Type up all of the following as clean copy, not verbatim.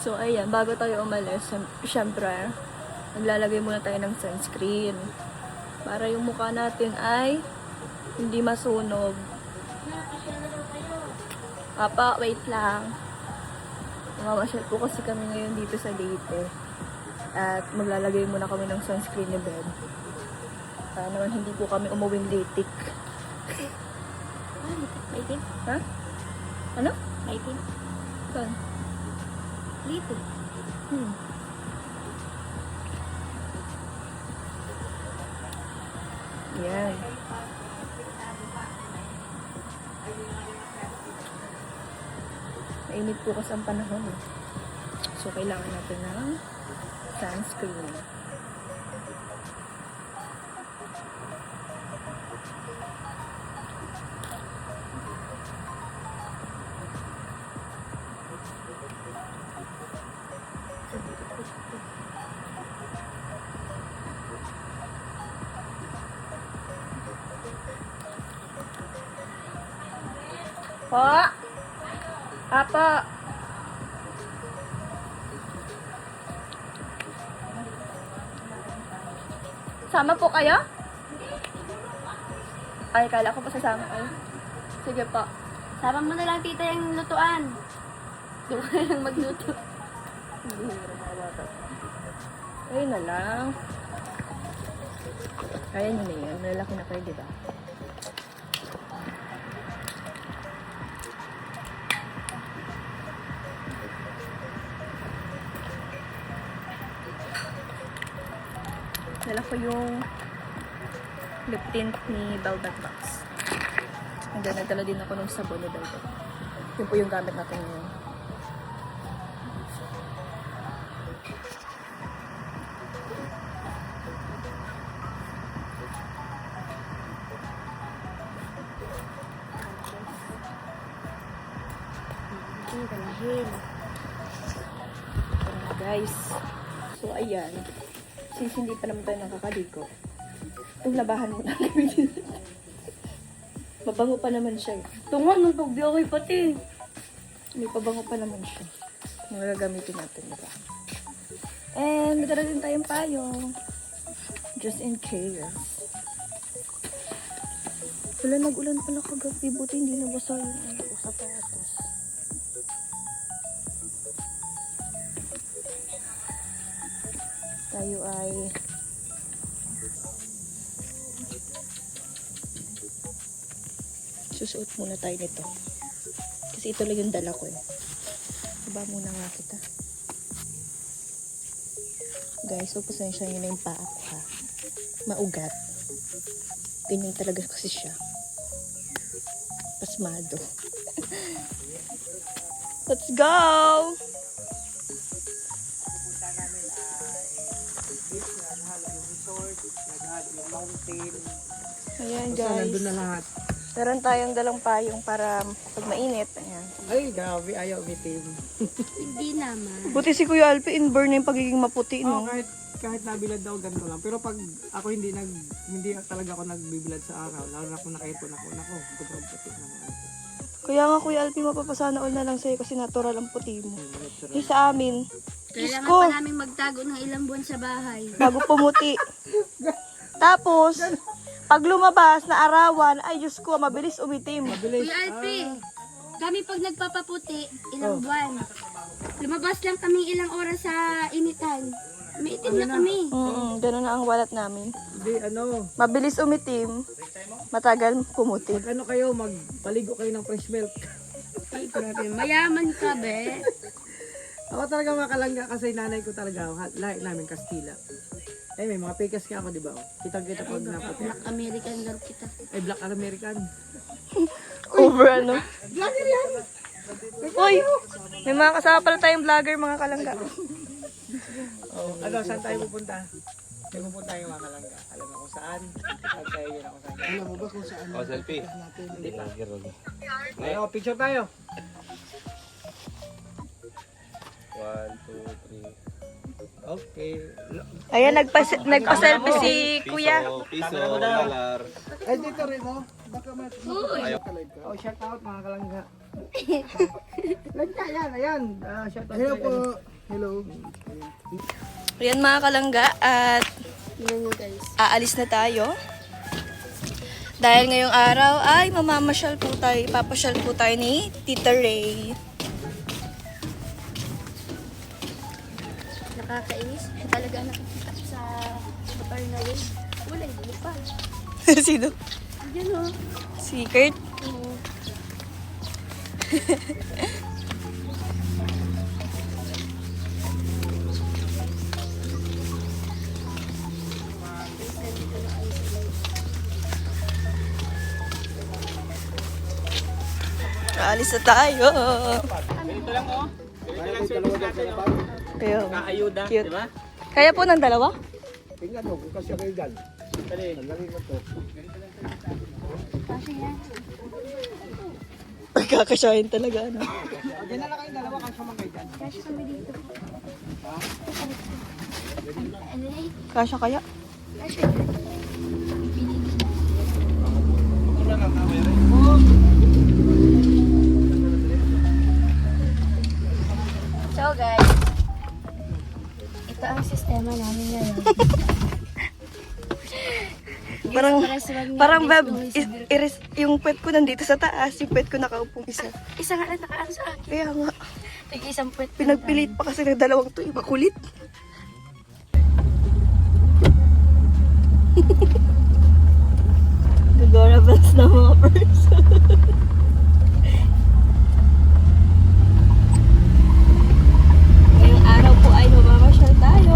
So, ayan, bago tayo umalis, syempre, maglalagay muna tayo ng sunscreen. Para yung mukha natin ay hindi masunog. Papa, wait lang. Mamasyal po kasi kami ngayon dito sa Leyte. At maglalagay muna kami ng sunscreen ni Beb. Para naman hindi po kami umuwing litik. Litik? Ha? Ano? Litik? Saan? Litik. Yan. Mainit po kasi ang panahon eh. So, kailangan natin ng sunscreen. Po! Apo! Sama po kayo? Ay, kala ko pa sasama kayo. Sige po. Sama mo na lang tita yung lutuan. Doon ka lang magluto. Ayun na lang. Kaya nyo na yun. Malalaki na kayo, diba? Dala ko yung lip tint ni Velvet Box. And then, nagdala din ako ng sabon ni Velvet. Yun po yung gamit natin ngayon. Guys, so ayan, since hindi pa naman tayo nakakaligo, itong labahan mo na gamitin. Mabango pa naman siya eh. Tungan ng pagbiyokoy pati. May pabango pa naman siya. Yung gagamitin natin, diba? And magdala din tayong payong. Just in case. Wala, nag-ulan pala kagabi. Buti hindi nabasa yung sapatos. Tayo ay susuot muna tayo nito. Kasi ito lang yung dala ko eh. Diba muna nga kita. Guys, so pasensya nyo na yung paa ko ha. Maugat. Ganyan talaga kasi siya. Pasmado. Let's go! Ayan guys. Nandun na lahat. Meron tayong dalang payong para pag mainit. Ayan. Ay, grabe. Ayaw umitim. Hindi naman. Buti si Kuya Alpi, inburn na yung pagiging maputi, Oh, no? kahit nabilad daw ganito lang. Pero pag ako hindi talaga ako nagbibilad sa araw, lalo na kung nakaipon ako, nako, sobrang puti naman. Kaya nga Kuya Alpi, mapapasana all na lang sa'yo kasi natural ang puti mo. Natural. Yung sa amin, Kailangan ko. pa namin magtago ng ilang buwan sa bahay. bago pumuti. Tapos, pag lumabas na arawan, ay Diyos ko, mabilis umitim. Mabilis. Kuya Alpi, kami pag nagpapaputi, ilang buwan. Lumabas lang kami ilang oras sa initan. May itim na kami. Ganun na ang walat namin. Hindi, ano, Mabilis umitim, matagal pumuti. pag ano kayo, magpaligo kayo ng fresh milk. Ay, grabe. Mayaman ka, be. Ako talaga makalangga kasi nanay ko talaga, lahat namin Kastila. Eh, may mga pekas ka ako, di ba? Kitang-kita pag naputi. Black American daw kita. Ay, Black American. Over ano? Vlogger yan! Uy! May mga kasama pala tayong vlogger, mga kalangga. Oh, ano, saan tayo pupunta? Tayo pupunta yung mga kalangga. Alam mo kung saan? Saan tayo yun ako saan? Alam mo ba kung saan? Oh, selfie. Hindi pa. Ayo, picture tayo. 1, 2, 3. Okay. Ayan, nagpa-selfie si Kuya. Piso, dollar. Ay, dito rin, oh. Baka oh, shout out mga kalangga. Lagta yan, ayan. Shout out. Hello po. Hello. Ayan mga kalangga at Tingnan nyo guys. aalis na tayo. Dahil ngayong araw ay mamamasyal po tayo, ipapasyal po tayo ni Tita Ray. Nakakainis. Talaga nakikita ko sa motor na yun. Wala, hindi pa. Sino? Diyan o. Si Kurt. Aalis na tayo. Ganito lang oh. Ganito lang service natin oh. Kaya, Kaayuda, cute. di ba? Kaya po ng dalawa? Tingnan mo, kung kasya kayo dyan. Dali. Tanggalin mo to. Kasi yan. Kakasyahin talaga, ano? Diyan na lang kayong dalawa, kasya man kayo dyan. Kasi kami dito. Ano eh? Kasya kaya? Kasi. So guys, ito ang sistema namin ngayon. Parang Beb, yung pet ko nandito sa taas, yung pet ko nakaupong isa. Isa nga lang nakaan sa akin. Kaya nga, Tig-isang puwet. pinagpilit pa kasi ng dalawang to, iba kulit. Adorable na mga person. Ngayong araw po ay mamamasyal tayo.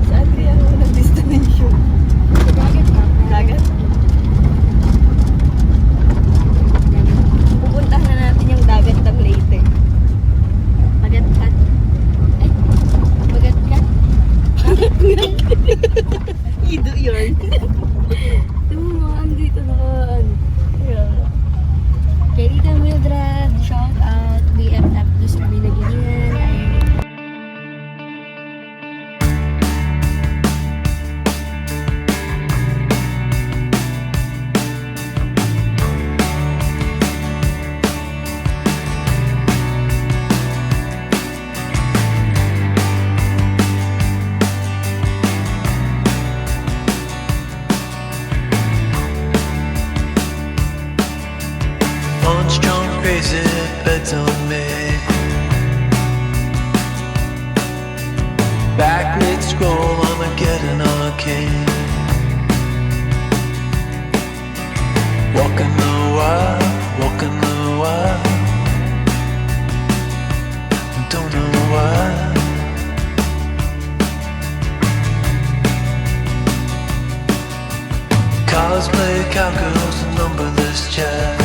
Saan kaya ako ng destination? Dagat ka. Dagat? Pupuntahan na natin yung dagat ng Leyte. Magatkat. Ay, magatkat. Ido yun. Tingnan mo, andito nakaan. Yeah. Kay Rita Mildred, shout out. BFW sa Binaginian. Ayun. One strong crazy bets on me. Back mid scroll, Armageddon arcane. Walking the wild, walking the wild. Don't know why. Cosplay cowgirls and numberless chats.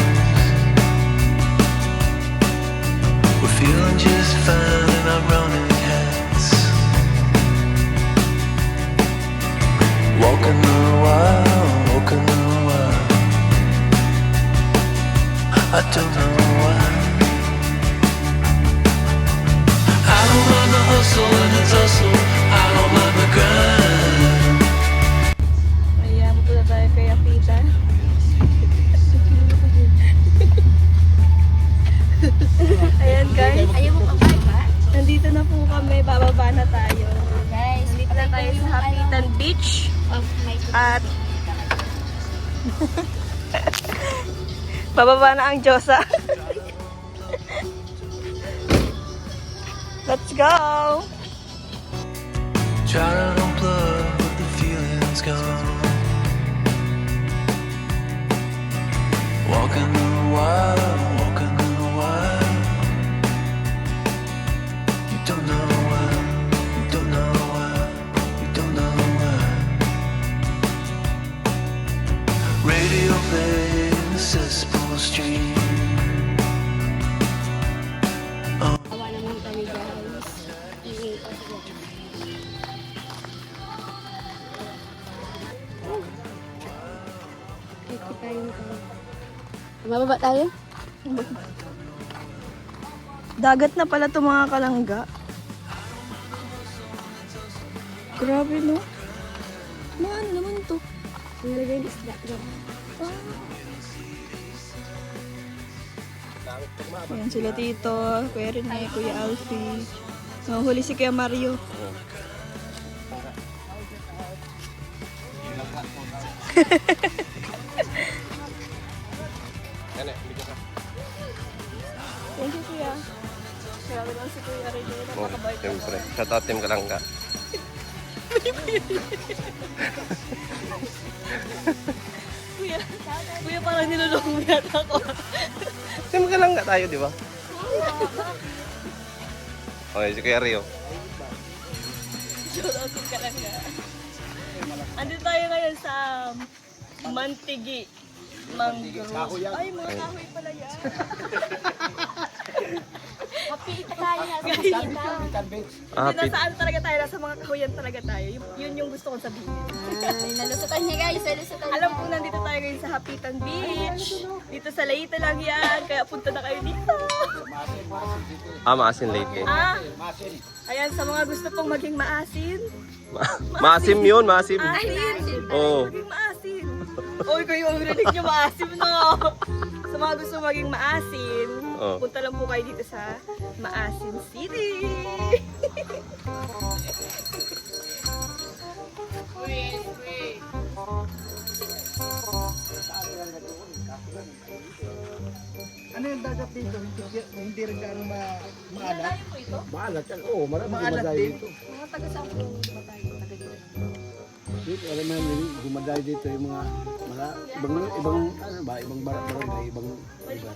We're feeling just fine in our running hats. Walking the wild, walking the wild. I don't know why. I don't mind the hustle and the tussle. I don't mind the grind. Ayan, punta tayo kay Apita. Ayan guys, Ayaw mo pang ba? nandito na po kami, bababa na tayo. Guys, Nandito na tayo sa Hapitan Beach at bababa na ang Diyosa. Let's go! Try to unplug, but the feeling's gone. Walking the wild, walking the wild. You don't know why, you don't know why, you don't know why. Radio play in the cesspool stream. Awa naman kami guys. Mababa tayo? Dagat na pala to mga kalangga. Grabe no? Ano naman to? Nalagay yung isda. Ayan sila Tito, Kuya Rene, Kuya Alfie. Huli si Kuya Mario. Thank you, Kuya. Grabe lang si Kuya Rene. Napakabait. Siyempre, shout out Team Kalangga. Kuya, Kuya parang niloloko mo yata ako. Team Kalangga tayo, di ba? Okay, si Kuya Rio. Shout out ka lang nga. Andito tayo ngayon sa Mantigi. Mangrove. Ay, mga kahoy pala yan. Kapit tayo na sa Ah, Hindi, nasaan talaga tayo? Nasa mga kahoyan talaga tayo. Yun yung gusto kong sabihin. Ay, nalusutan niya guys, nalusutan Alam ko nandito tayo ngayon sa Hapitan Beach. Dito sa Leyte lang yan. Kaya punta na kayo dito. maasin late eh. Ayan, sa mga gusto pong maging maasin. Maasim yun, maasim. Asin! Oo. Maging maasin. Uy, kayo ang rinig nyo maasim, no? Sa mga gusto maging maasin, Oo. punta lang po kayo dito sa Maasin City. Ano yung dagat dito? Hindi rin gaano maalat. Malayo po ito. Maalat yan. Oo, marami Maalat dumadayo din. dito. Mga taga saan po ba tayo? Taga dito. Dito, alam mo yun, dumadayo dito yung mga ibang barangay, ibang iba.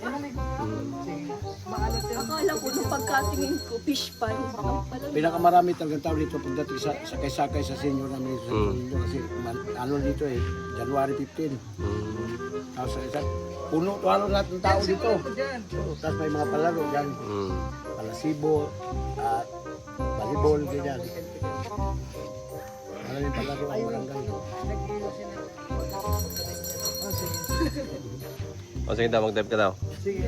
Maalat yan. Akala ko nung pagkatingin ko, fish pan. Ang pala. Pinakamarami talagang tao dito pagdating sa sakay-sakay sa senior namin sa Senior kasi ano dito eh, January 15. Tapos sa isang puno to halo lahat ng tao dito. So, tapos may mga palaro dyan, palasibo, at volleyball, ganyan. Maraming palaro ang barangay. O sige daw, mag-dive ka daw. Sige.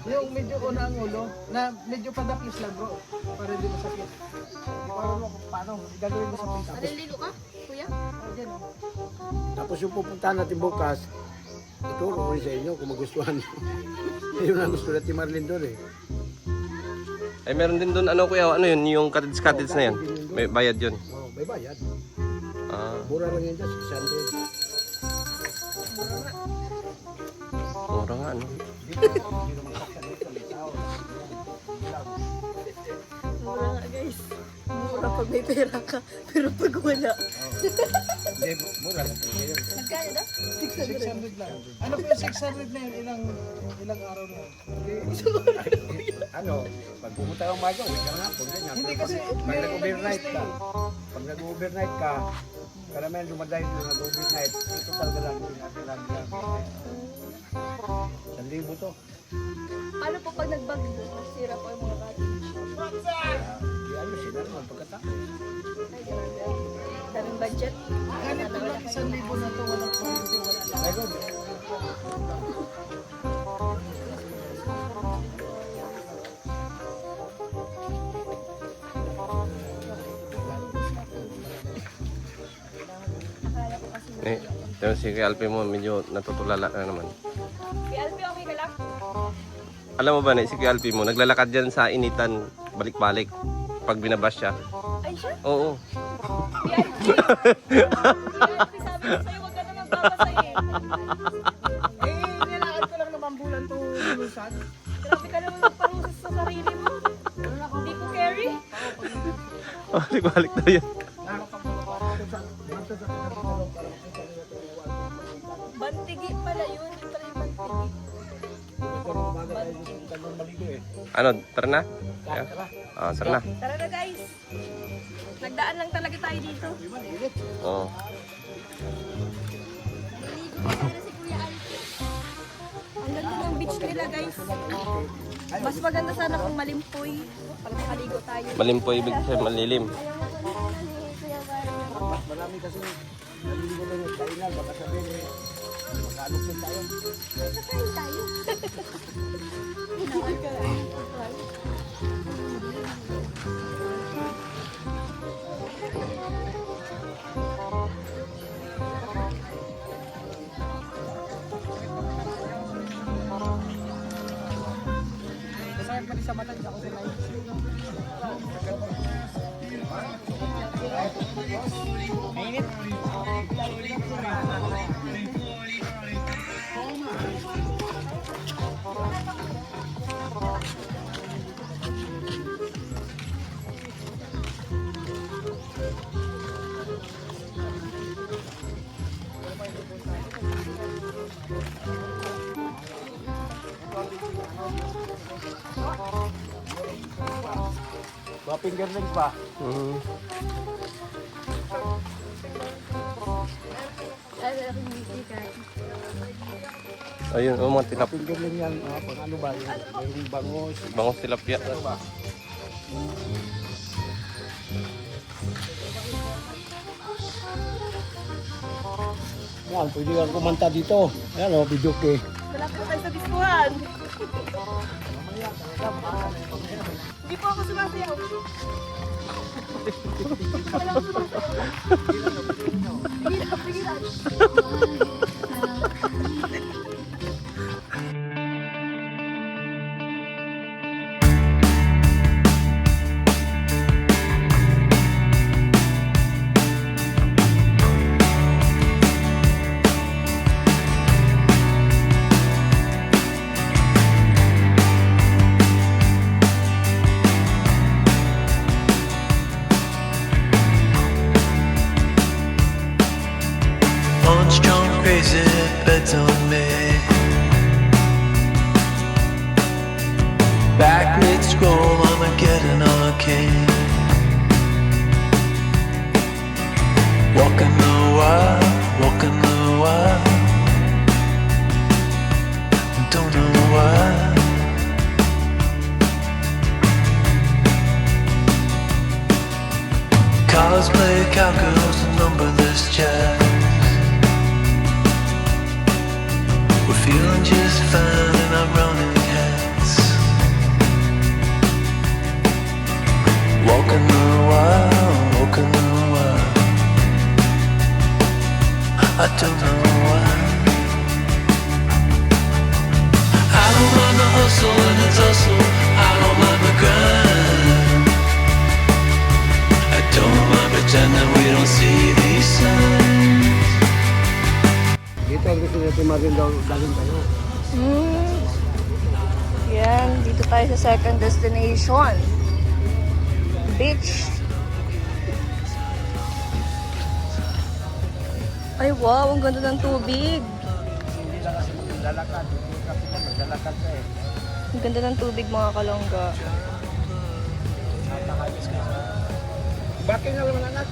Yung medyo una ang ulo, na medyo padakis lang bro. Para hindi masakit. Paano? Gagawin mo sa pinta. Naliligo ka, kuya? Diyan. Tapos yung pupuntahan natin bukas, ituro ko rin sa inyo kung magustuhan nyo. Yun ang gusto natin Marlene doon eh. Ay, meron din doon, ano kuya, ano yun, yung cottage na yan. May bayad yun. Oh, may bayad. Ah, Mura lang yan dyan, 600. mura nga, ano. Mura nga guys. Mura pag may pera ka. Pero pag wala. Hindi, mura lang. Nagkano daw? 600 lang. Ano po yung 600 na yun? Ilang araw na yun? Ano, pag pumunta kang maga, huwag ka nga, kung ganyan. Hindi kasi Pag nag-overnight ka, karamihan dumadayo na nag-overnight, ito talaga lang, pinakilagi lang. 1,000 to. Ano po pag nagbag, sira po yung mga cottage? Di ano, sila naman pagkatapos. Ay, grabe. Daming budget. Ganito lang 1,000 na to, walang kuryente, wala lang. Ayun, Eh, pero si Kuya Alfie mo, medyo natutulala na naman. Si Alfie, okay ka lang? Alam mo ba na, si Kuya Alfie mo, naglalakad dyan sa initan, balik-balik, pag binabash siya. Ay, siya? Oo. Si Alfie. Si Alfie, sabi ko sa'yo, huwag ka na magpapasayin. Nilakad ko lang naman bulan to lulusan. Grabe ka naman magparusas sa sarili mo. Hindi ko carry. Balik-balik daw yan. Bantigi pala yun. Yun pala yung bantigi. Ano, tara na? Ah, tara na. Tara na guys. Nagdaan lang talaga tayo dito. Oo. Naliligo ka sana si Kuya Alfie. Ang ganda ng beach nila guys. Mas maganda sana kung malimpoy. Para makaligo tayo. Malimpoy, ibig sabihin malilim. Ayaw mo ko na ni Kuya Barang. marami kasi naliligo na yun, kainan, baka sabihin eh, mag-aloksin tayo. Kakain tayo. sa mata, hindi ako sanay. Mainit. Mga fingerlings pa. Mm. Ayun, oh, mga tilap. Fingerling yan, pang ano ba, yung bangos. Bangos tilapia. Yan, pwede kang kumanta dito. Yan o, video ke. Wala po tayo sa diskuhan. Hindi po ako sumasayaw. Wala ako sumasayaw. Pigilan. One strong crazy bets on me. Back mid scroll, Armageddon arcane. Walking the wild, walking the wild. Don't know why. Cosplay cowgirls and numberless chats. We're feeling just fine in our running hats. Walking the wild, walking the wild. I don't know why. I don't mind the hustle and the tussle. I don't mind the grind. I don't mind pretending we don't see these signs. Dito ang gusto natin marindaw dalhin tayo. Yan, dito tayo sa second destination. Beach. Ay wow, ang ganda ng tubig. Hindi lang kasi maglalakad. Hindi kapitan, maglalakad ka eh. Ang ganda ng tubig mga kalongga. Bakit nga naman anak?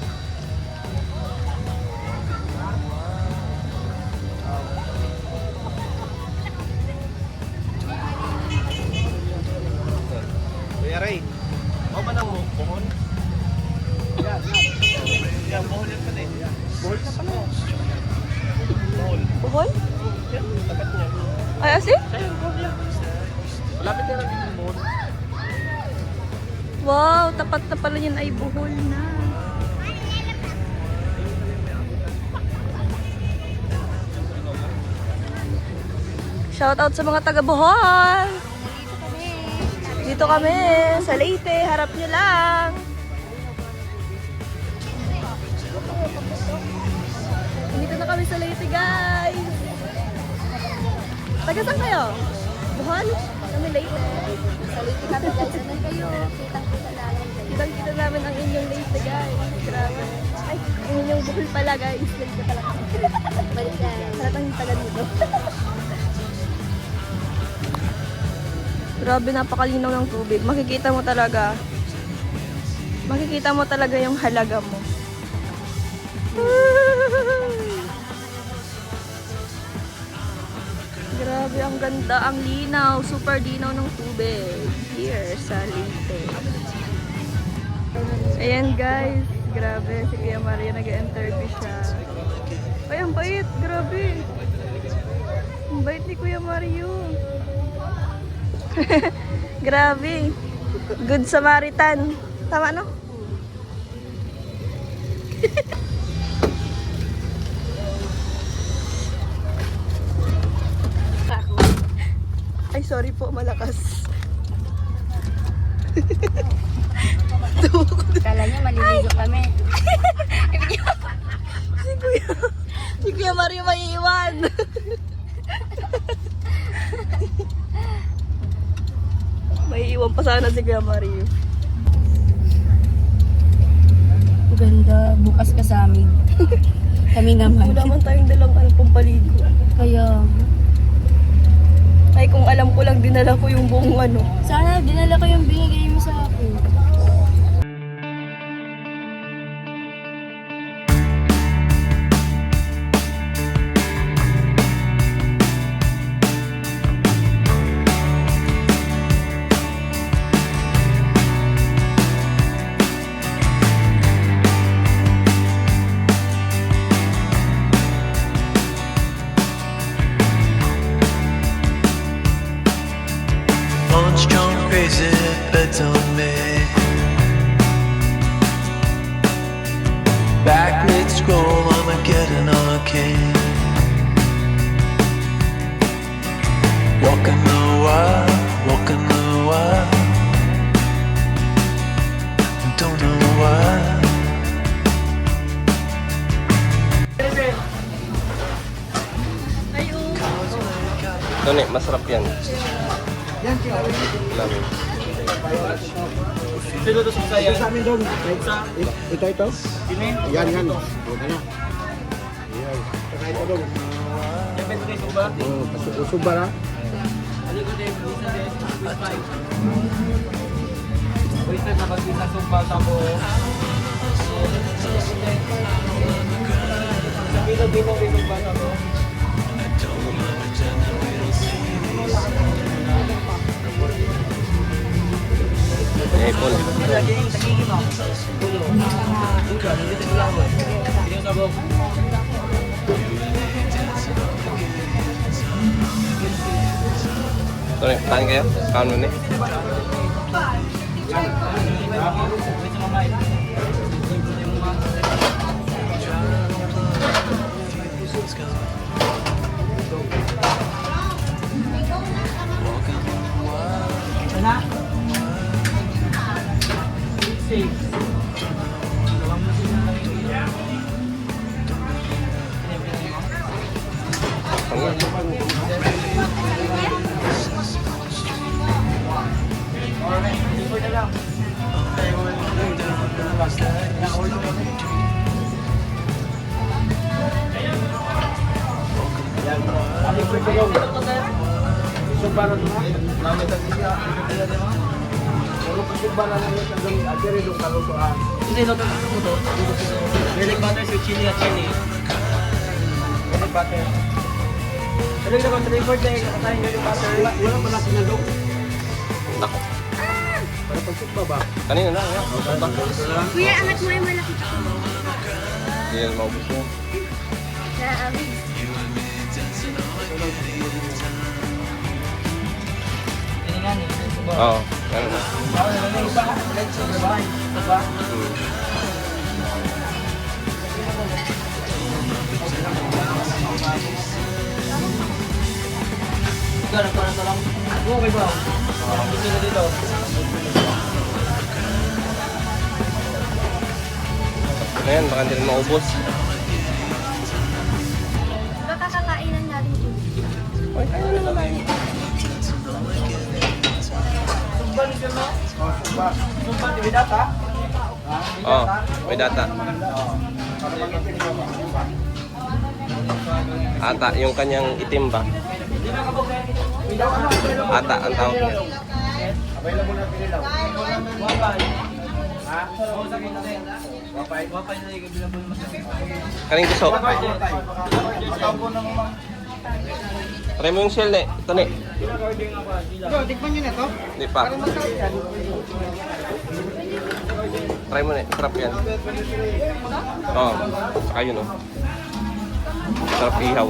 Kuya Ray, ako ba nang buhon? Yan, buhon yan pala eh. Buhon na pala. Buhon. Buhol? Yan, tapat niya. Ay, asin? Ayun, buhon yan. Malapit na lang dito yung buhon. Wow, tapat na pala yun ay buhol na. Shout out sa mga taga Bohol. Dito kami sa Leyte, harap nyo lang. Dito na kami sa Leyte, guys. Taga saan kayo? Bohol? Kami Leyte. Sa Leyte kami guys, ano kayo? Kitang-kita namin kayo. Kitang-kita namin ang inyong Leyte, guys. Grabe. Ay, ang inyong Bohol pala, guys. Leyte pala kami. Balik na. Sarap ang taga dito. Grabe, napakalinaw ng tubig. Makikita mo talaga yung halaga mo. Grabe, ang ganda, ang linaw, super linaw ng tubig here sa Leyte. Ayan guys, grabe, si Kuya Maria nag-interview siya. Ay, ang bait, grabe. Ang bait ni Kuya Mario. Grabe. Good Samaritan. Tama, no? Ay, sorry po, malakas. Kala niya maliligo kami. Si Kuya Mario may iwan. May iwan pa sana si Kuya Mario. Ganda, bukas ka sa amin. Kami naman. Wala man tayong dalang pampaligo. Kaya, Ay, kung alam ko lang, dinala ko yung buong sana dinala ko yung binigay mo sa akin. Punch drunk crazy bets on me. Back mid scroll, Armageddon arcane. Walking the wild. Don't know why. Tony, masarap yan. Yan, kaya Lamin. Sino to sa ito sa amin doon. Ito. Yan. Okay na. Yan. Saka ito doon. Depende kayo ba? Usog ba na? Ano ko din, bisa din, with five. Wait na nakagisa sumpa sa mo. Sa bilo ba sa mo? Ipon. Tagigim mo. Bulo. Dito lang mo. Dito sa bok. Tony, tahan kayo? Kaon mo ni? Wait sa mamay. Hindi, no, to. Garlic butter sa chili at chili. Garlic butter. Tuloy na ba? Flavor na yung nakatayin nyo yung butter. Wala pa natin na doon. Nako. Para pagsugba ba? Kanina na, yan. Kuya, angat mo yung malaki. Hindi yan maubos mo. Sa amin. Tiningan eh. Oo, ganun na. Iba. Let's go. Iba. Ganun pa na lang. Okay ba? Gusto na dito. Ayan, baka hindi rin maubos. Baka kakainan natin ito. Ay, kaya na naman. Sumba nito no? Sumba. Sumba, di data? Oo, may data. Ata, yung kanyang itim ba? Ata, ang tawag niya. Available na pinilaw. Wapay. Ha? Oo, sabi natin. Wapay. Wapay na yung available mo siya. Kaning gusto. Matawpo na mo mang. Try mo yung shell, ne. Ito, ne. Ito, tikman nyo na to. Hindi pa. Try mo, ne. Sarap yan. Oo, saka yun, oh. Sarap ihaw.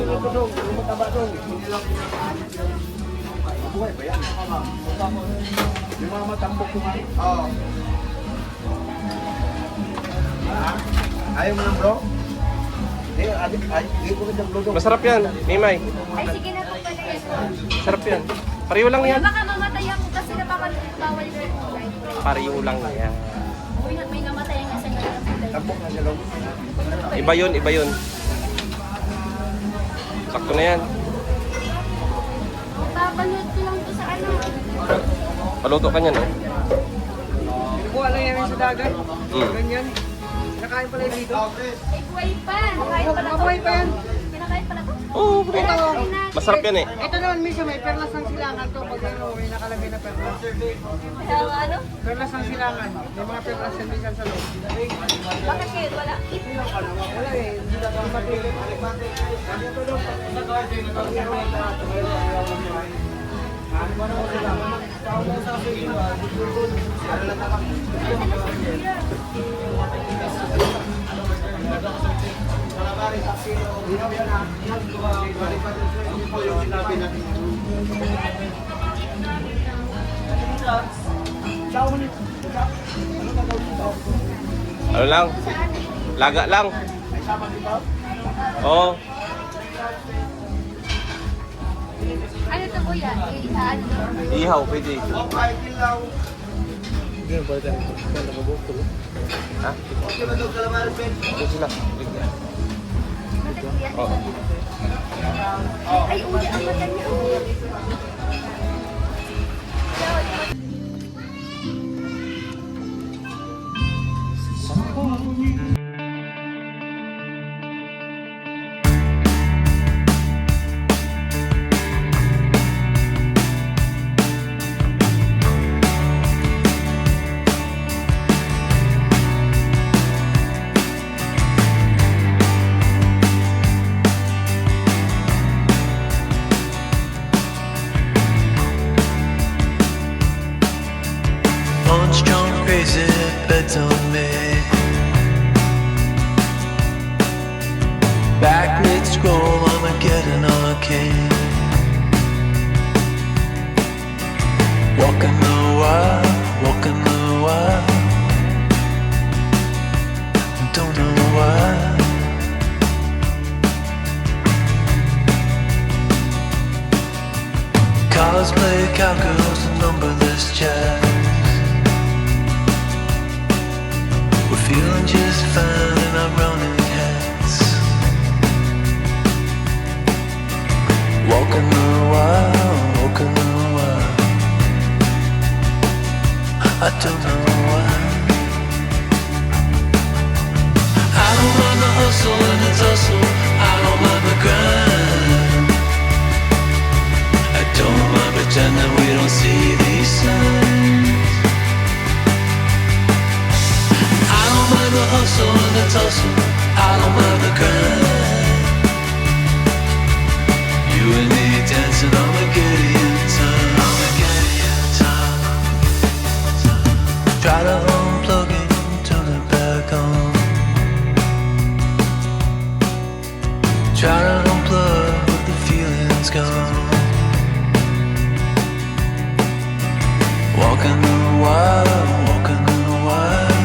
Buhay ba yan? Yung mga matambok ko nga. Oo. Ayaw mo ng bro? Hindi ko rin ng bro. Masarap yan, Mimay. Ay, sige na po pala ito. Sarap yan. Pareho lang yan. Baka mamatay ako kasi napapabawal ko yung pariyo lang niya. Uy, may namatay ang isa niya. Tambok na siya lang. Iba yun, iba yun. Sakto na yan. Papalit ko lang to sa ano. Paluto ka niyan, oh. Kuha lang yan sa dagat. Mm. Ganyan. Nakain pala yun dito. Ay, kuway pa. Nakain pala to. Mabuhay pa yan. Pinakain pala to. Oo, Ito, masarap yan eh. ito naman mismo may perlas ng silangan to. Pag ano, may nakalagay na perlas. Kaya ano? Perlas ng silangan. May mga perlas yan minsan sa loob. Bakit kayo wala? Wala eh. Hindi na kami matigil. Ano lang? Laga lang. Oo. Ano to kuya? Ano? Ihaw, pwede. Ha? Ito sila. Oo. Ay, uli ang mata niya. On strong crazy bets on me. Back mid scroll, Armageddon arcane. Walking the wild, walking the wild. Don't know why. Cosplay cowgirls and numberless chats. We're feeling just fine in our running hats. Walking the wild, walking the wild. I don't know why. I don't mind the hustle and the tussle. I don't mind the grind. I don't mind pretending we don't see these signs. I don't mind the hustle and the tussle. I don't mind the grind. You and me dancing on Armageddon time. Armageddon time. Try to unplug it, turn it back on. Try to unplug, but the feeling's gone. Walking the wild, walking the wild.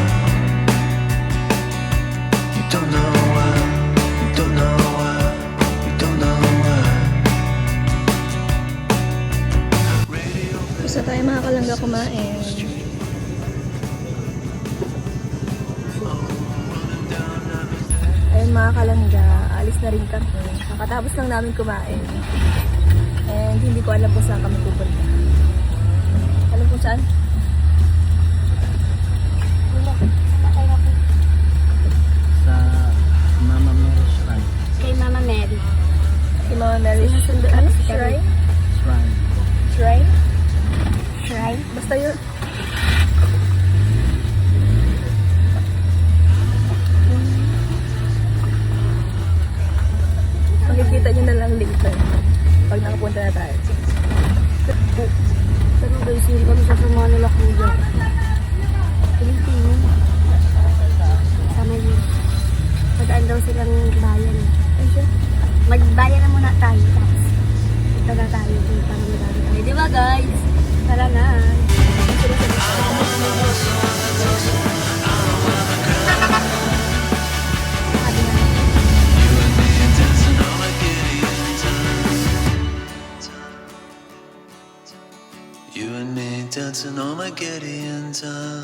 You don't know why, you don't know why, you don't know why. Radio. Gusto tayo mga kalangga kumain. Ayun mga kalangga, alis na rin kami. Kakatapos lang namin kumain. And hindi ko alam kung saan kami pupunta. Alam kung saan? Sa Mama Mary's Shrine. Kay Mama Mary. Si Mama Mary. Ano? Shrine? Shrine. Shrine? Shrine. Basta yun. Makikita nyo na lang later. Pag nakapunta na tayo. Pero guys, hindi kami sasama nila kuya. Pilipino. Sama yun. Madaan daw silang bayan. Magbayan na muna tayo. Tapos ito na tayo. Para madami tayo. Di ba guys? Tara na. it's an Armageddon time.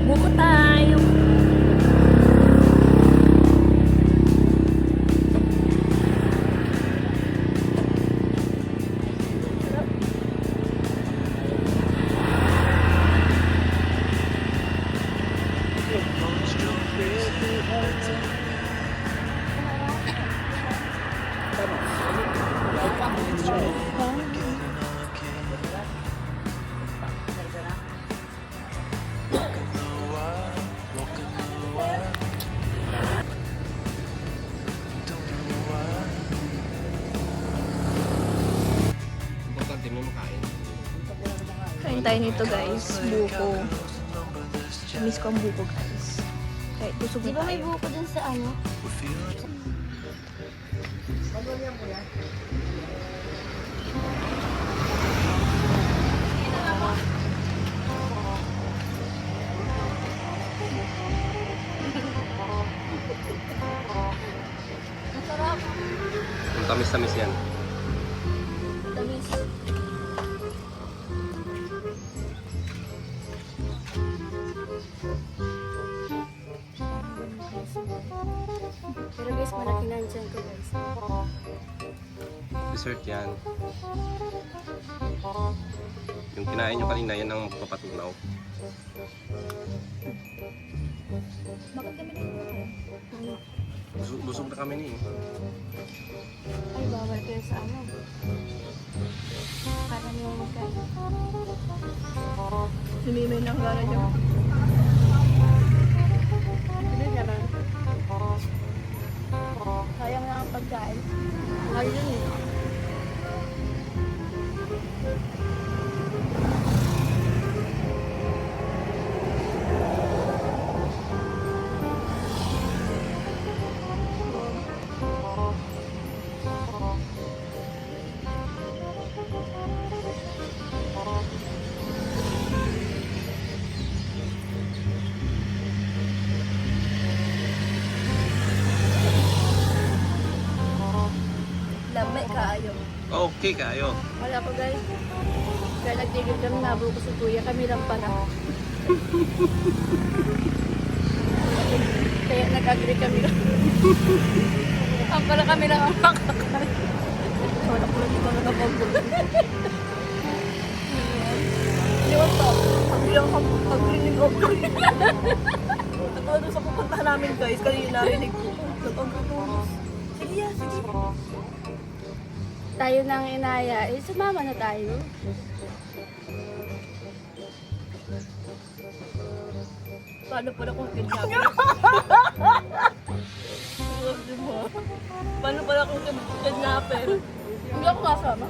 Buko tayo! Importante mo makain. Kain tayo nito guys, buko. Miss ko ang buko guys. Kahit busog Di na ba may tayo. buko dun sa ano? Ang tamis-tamis yan. Tamis. Pero guys, malaki na ang tiyan ko guys. Dessert yan. Yung kinain nyo kanina, yan ang magpapatunaw. Bakit kami nito? Busog na kami ni. Ay, bawal kayo sa ano. Para niyo magkain. Si Mimay nang gana niya. Sayang na ang pagkain. Ayun eh. Lamay kaayo. Okay kayo. Wala pa guys. Kaya nagtigil kami, nabro ko si kuya. Kami lang pa na. Kaya nag-agree kami lang. Ang pala kami lang ang makakain. Wala ko lang dito na napag-agree. Yun to. Ang bilang pag-agree ng agree. Natawa doon sa pupuntahan namin guys. Kanina narinig ko. Nag-agree. Sige ya, sige. Tayo nang inaya. Eh, sumama na tayo. Paano pala kung kidnapper? Sabi mo. Paano pala kung kidnapper? Hindi ako kasama.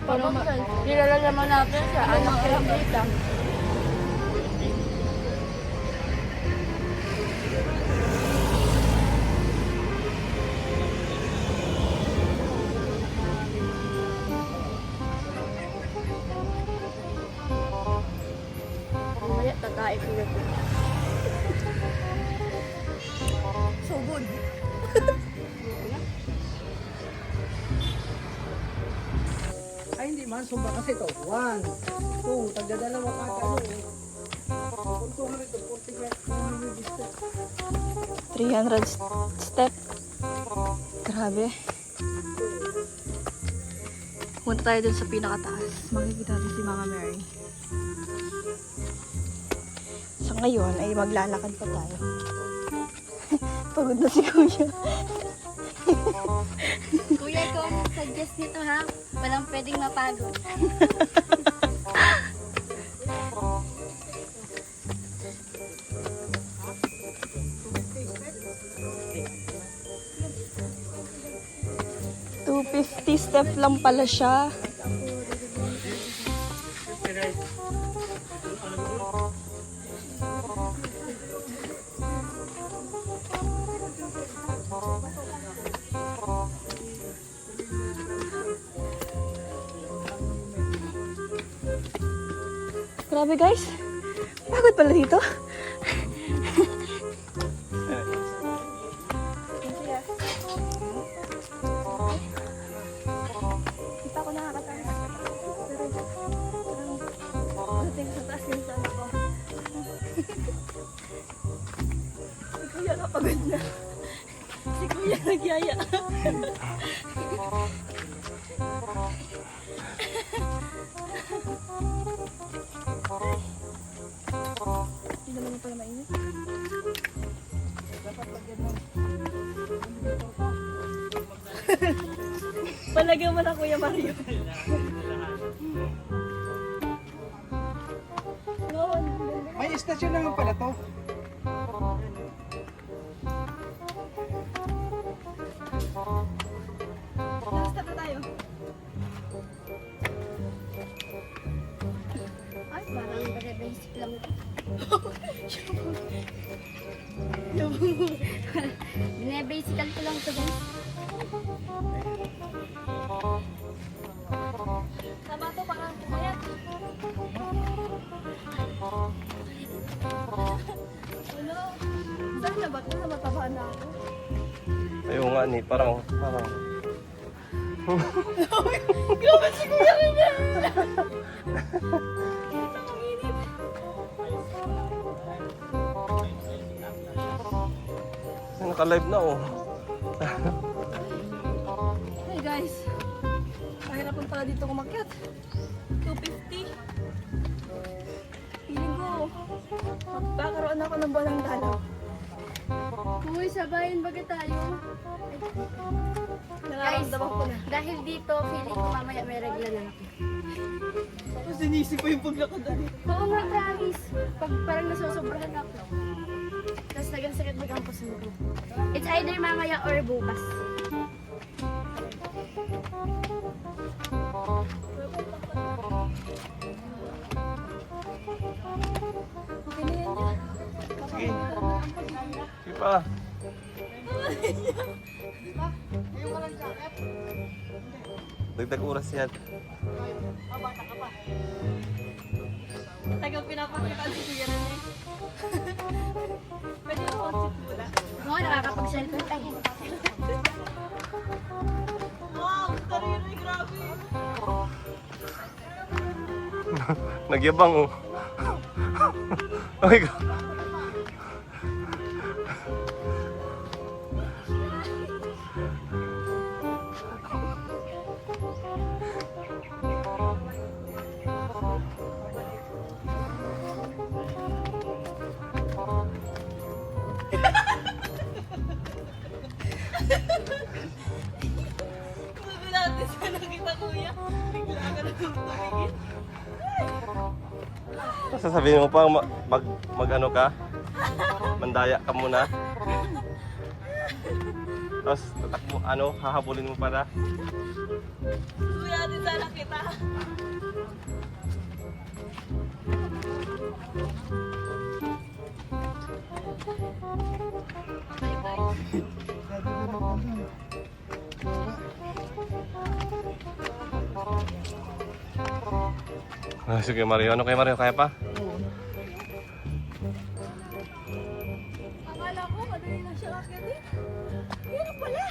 Paano Kilala naman natin siya. Anak kay Tita. Mamaya tatae ko yun. So good. Ay, hindi man. Sumba kasi ito. 1, 2, tagdadalawa ka ano. 300 step. Grabe. Punta tayo dun sa pinakataas. Makikita natin si Mama Mary. So ngayon ay maglalakad pa tayo. Pagod na si Kuya. Kuya, ikaw ang suggest nito ha. Walang pwedeng mapagod. $250 step lang pala siya. Grabe guys. Pagod pala dito. Hindi pa ako nakakataas. Pero tingin sa taas yung sana ko. Si Kuya kapagod na. Si Kuya nagyaya. Hindi naman yung pala mainit. Palagyan mo na Kuya Mario. May istasyon naman pala to. Last na tayo. Ay, parang basic lang. Bine-basical ko lang ito guys. Tama to, parang pumayat. Ano? Saan na ba ito? Namataba na ako. Ayun nga ni, parang. Grabe si Kuya Kuya! Ang init. Ay, naka-live na oh. Hey guys, mahirapan pala dito kumakyat. 250. Feeling ko, magkakaroon ako ng buwan ng dalaw. Uy, sabayan baga tayo. Nararamdaman ko na. Dahil dito, feeling ko mamaya may regla na ako. Tapos sinisip ko yung paglakad dali. Oo nga, promise. Pag parang nasusobrahan ako. Tapos nagsakit bagang puso ko. It's either mamaya or bukas. Okay na yan niya. Sige. Sige pa. Dagdag oras yan. Tagang pinapakita si Kuya na eh. Pwede mo kong sit muna. Oo, nakakapag-cellphone tayo. Wow, tariri, grabe. Nagyabang oh. Oh my God. Sabi natin sa nakita Kuya. Bigla ka na tumingin. Sasabihin mo pa mag ano ka? Mandaya ka muna. Tapos tatakbo ano, hahabulin mo pala. Sabi natin sa nakita. Ah, sige Mario, ano kay Mario? Kaya pa? Akala ko, madali lang siya akitin. Pero pala.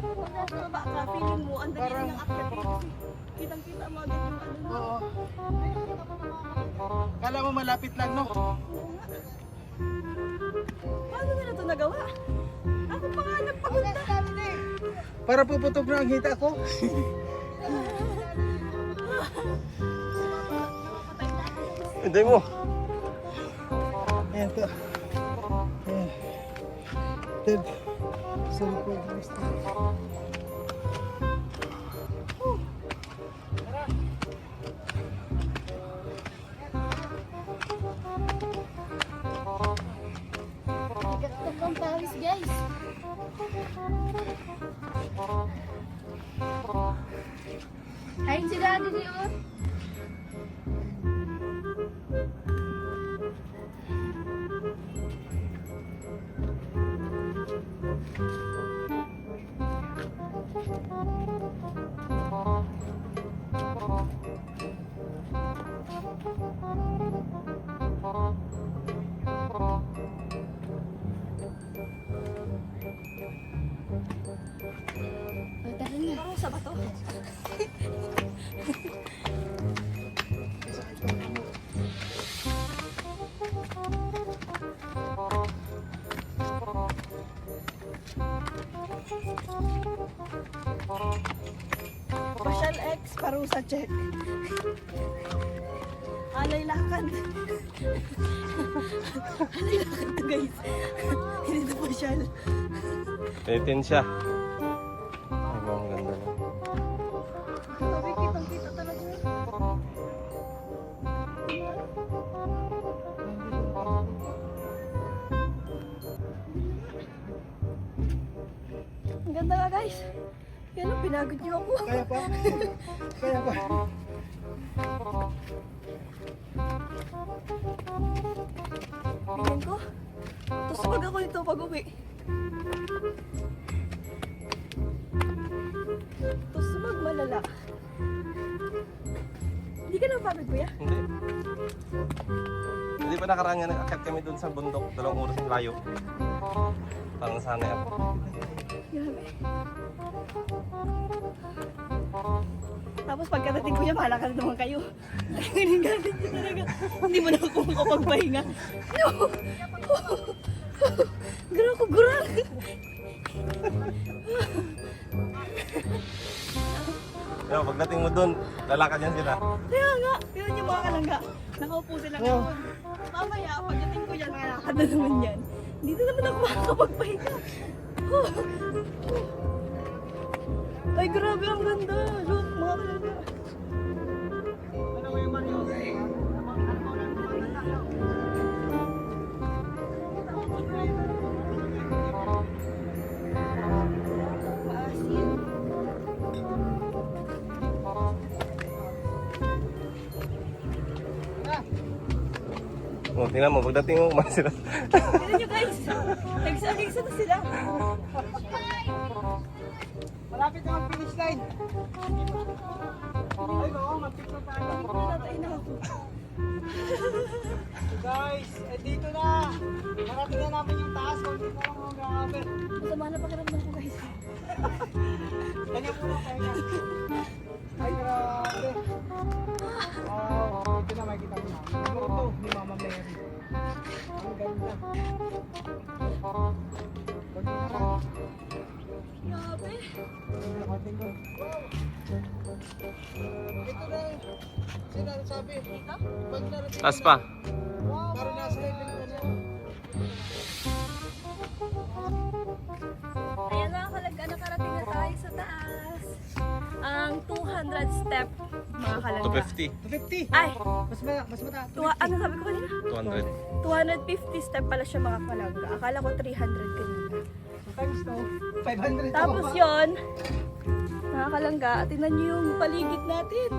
Pag nasa baba ka, feeling mo, ang dali niyang akitin. Kitang-kita mo agad yung ano. Oo. Kala mo malapit lang, no? Paano nila ito nagawa? Ako pa nga nagpagunta. Para puputob na ang hita ko. Hindi mo. Ayan to. Ayan. Ted. Sorry po. Bigat to pang Paris, guys. Ayun si Daddy niyo. sa bato. Pasyal X, parusa check. Alay lakad. Alay lakad to guys. Hindi to pasyal. Pinitin siya. Ay, mga ganda na. Sabi, kitang-kita talaga. Ang ganda nga guys. Yan ang pinagod niyo ako. Kaya pa. Kaya pa. Tingnan ko. Tapos pag ako nito pag-uwi. Tapos magmalala. Hindi ka napagod kuya? Hindi. Hindi pa nakaraan nga nag-akit kami dun sa bundok. 2 oras ng layo. Parang sanay ako. Grabe. Tapos pagkadating ko niya, bahala ka na naman kayo. Galit niya talaga. Hindi mo na ako makapagpahinga. No! Gurang ko, gurang! Pero pagdating mo dun, lalakad yan sila. Kaya nga, yun yung mga kalangga. Nakaupo sila ngayon. Mamaya, pagdating ko yan, nakakad na naman yan. Dito naman ako makakapagpahinga. Ay, grabe, ang ganda. Look, mga kalangga. Maasin. O, tingnan mo, pagdating mo, kumain sila. Tignan nyo guys. Nagsa-nagsa na sila. Malapit na ang finish line. Ay, oo, mag-picture tayo. Natatay na ako. So guys, dito na. Narating na namin yung taas. Kunti na lang mga grabe. Masama na pakiramdam ko guys. Kanya muna, kanya. Ay, grabe. Wow, ito na makikita mo na. Ito ni Mama Mary. Ang ganda. Kunti na lang. Grabe. Nakating ko. Ito na. Sinasabi. Pag narating Taas pa. para nasa level ko na. Ayan mga kalangga, nakarating na tayo sa taas. Ang 200 step, mga kalangga. 250. 250. Ay, Mas mataas. ano sabi ko kanina? 200. 250 step pala siya mga kalangga. Akala ko 300 kanina. Times to 500. Tapos yon, mga kalangga, tingnan nyo yung paligid natin.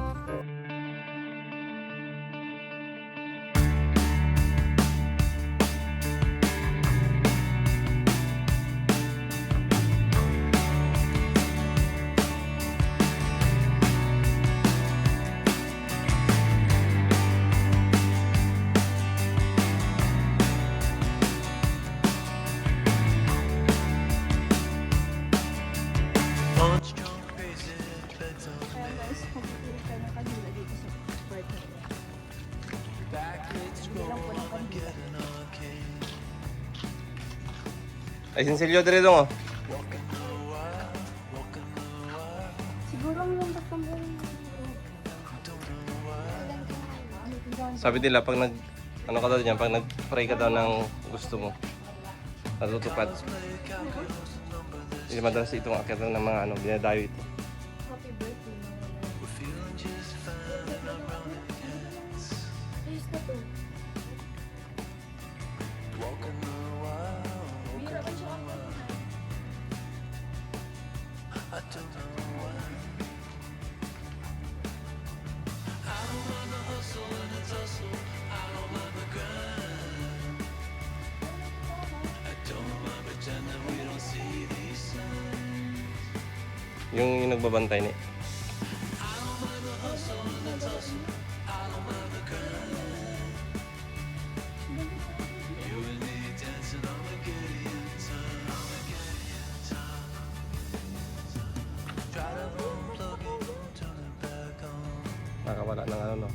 Kaya guys, magpipili tayo ng kanila dito sa part na ito. Hindi lang po ng kanila. Ay, sinsilyo dire dong, oh. Siguro ang lang tatambong. Sabi nila, pag ano ka daw niyan, pag nag-pray ka daw ng gusto mo, natutupad. Hindi madalas itong akit ng mga ano, dinadayo ito. Happy birthday, Ayos na to. Bira ka siya ako. Yung nagbabantay ni. Try to hold nakakawala ng ano, no?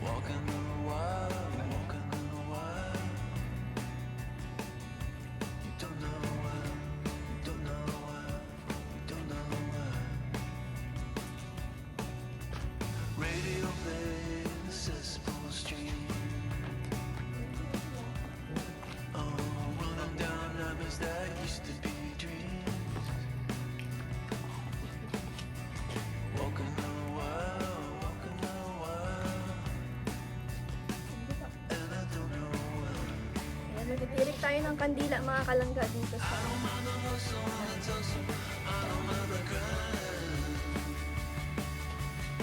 Walking a while, walking a while. You don't know why, you don't know why, you don't know why. Radio play the cesspool stream. Oh, running down numbers that used to be dreams. Walking a while, walking a while. And I don't know why. Ayan, magtitirik tayo ng kandila mga kalangga dito sa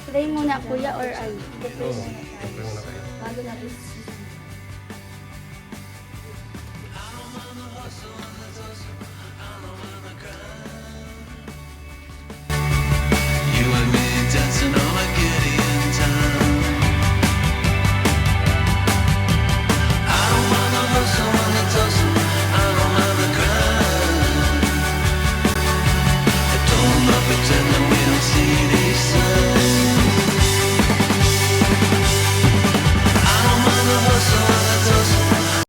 Pray muna kuya or ano? Oo, pray muna kayo. bago natin